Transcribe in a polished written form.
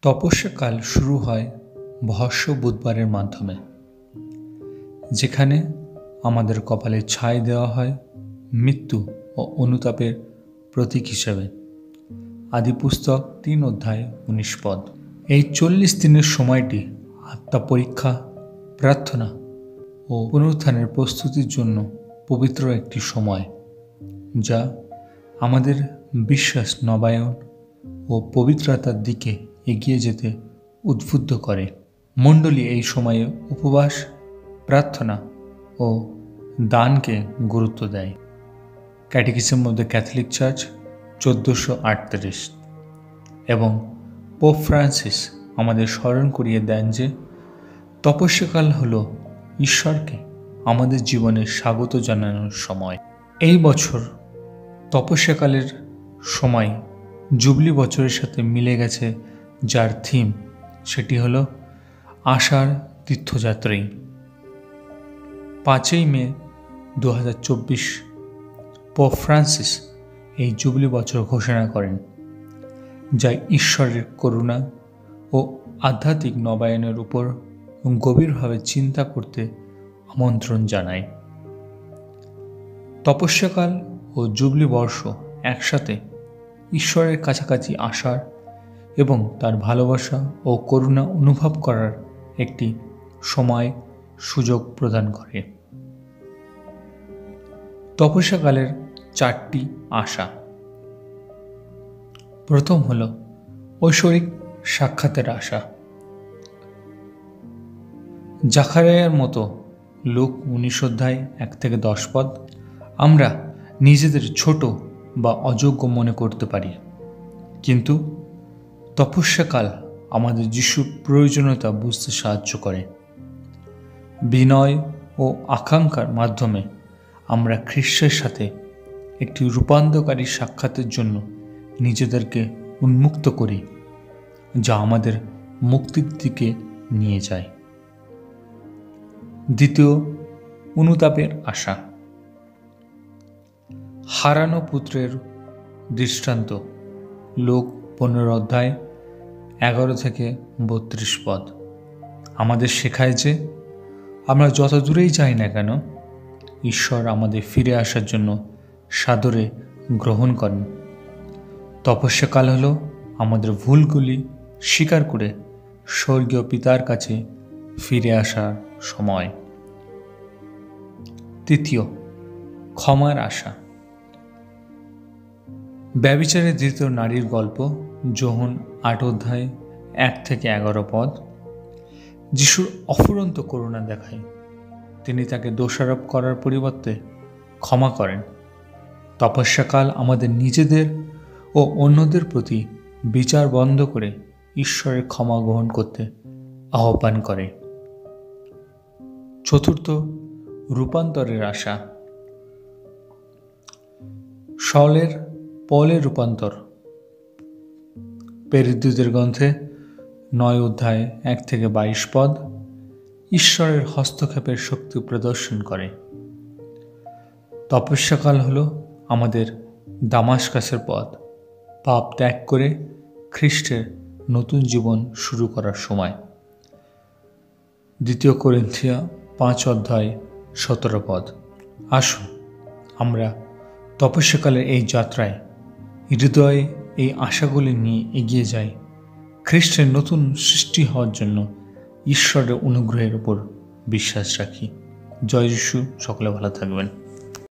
তপস্যাকাল শুরু হয় ভস্য বুধবারের মাধ্যমে, যেখানে আমাদের কপালে ছাই দেওয়া হয় মৃত্যু ও অনুতাপের প্রতীক হিসেবে। আদিপুস্তক ৩ অধ্যায় ১৯ পদ। এই ৪০ দিনের সময়টি আত্মা পরীক্ষা, প্রার্থনা ও পুনরুত্থানের প্রস্তুতির জন্য পবিত্র একটি সময়, যা আমাদের বিশ্বাস নবায়ন ও পবিত্রতার দিকে এগিয়ে যেতে উদ্বুদ্ধ করে। মণ্ডলী এই সময়ে উপবাস, প্রার্থনা ও দানকে গুরুত্ব দেয়। ক্যাটেকিজম অব দ্য ক্যাথলিক চার্চ ১৪৩৮ এবং পোপ ফ্রান্সিস আমাদের স্মরণ করিয়ে দেন যে তপস্যাকাল হল ঈশ্বরকে আমাদের জীবনে স্বাগত জানানোর সময়। এই বছর তপস্যাকালের সময় জুবলি বছরের সাথে মিলে গেছে, যার থিম সেটি হল আশার তীর্থযাত্রী। ৫ই মে ২০২৪ পোপ ফ্রান্সিস এই জুবলি বছর ঘোষণা করেন, যা ঈশ্বরের করুণা ও আধ্যাত্মিক নবায়নের উপর গভীরভাবে চিন্তা করতে আমন্ত্রণ জানায়। তপস্যাকাল ও জুবলি বর্ষ একসাথে ঈশ্বরের কাছাকাছি আসার এবং তার ভালোবাসা ও করুণা অনুভব করার একটি সময় সুযোগ প্রদান করে। তপস্যাকালের ৪টি আশা। প্রথম হল ঐশ্বরিক সাক্ষাতের আশা। জাকারিয়ার মতো লুক ১৯ অধ্যায় ১-১০ পদ, আমরা নিজেদের ছোট বা অযোগ্য মনে করতে পারি, কিন্তু তপস্যাকাল আমাদের যিশুর প্রয়োজনীয়তা বুঝতে সাহায্য করে। বিনয় ও আকাঙ্ক্ষার মাধ্যমে আমরা খ্রিস্টের সাথে একটি রূপান্তরকারী সাক্ষাতের জন্য নিজেদেরকে উন্মুক্ত করি, যা আমাদের মুক্তির দিকে নিয়ে যায়। দ্বিতীয়, অনুতাপের আশা। হারানো পুত্রের দৃষ্টান্ত, লুক ১৫ অধ্যায় ১১-৩২ পদ, আমাদের শেখায় যে আমরা যত দূরেই যাই না কেন, ঈশ্বর আমাদের ফিরে আসার জন্য সাদরে গ্রহণ করেন। তপস্যাকাল হল আমাদের ভুলগুলি স্বীকার করে স্বর্গীয় পিতার কাছে ফিরে আসার সময়। তৃতীয়, ক্ষমার আশা। ব্যভিচারের দ্বিতীয় নারীর গল্প, যোহন ৮ অধ্যায় ১-১১ পদ, যিশুর অফুরন্ত করুণা দেখায়। তিনি তাকে দোষারোপ করার পরিবর্তে ক্ষমা করেন। তপস্যাকাল আমাদের নিজেদের ও অন্যদের প্রতি বিচার বন্ধ করে ঈশ্বরের ক্ষমা গ্রহণ করতে আহ্বান করে। চতুর্থ, রূপান্তরের আশা। পলের রূপান্তর, পেরিদ্যুতের গ্রন্থে ৯ অধ্যায় ১-২২ পদ, ঈশ্বরের হস্তক্ষেপের শক্তি প্রদর্শন করে। তপস্যাকাল হল আমাদের দামাস্কাসের পথ, পাপ ত্যাগ করে খ্রিস্টের নতুন জীবন শুরু করার সময়। ২ করিন্থিয়া ৫ অধ্যায় ১৭ পদ। আসুন আমরা তপস্যাকালের এই যাত্রায় হৃদয়ে এই আশাগুলি নিয়ে এগিয়ে যাই, খ্রিস্টের নতুন সৃষ্টি হওয়ার জন্য ঈশ্বরের অনুগ্রহের উপর বিশ্বাস রাখি। জয় যিশু। সকলে ভালো থাকবেন।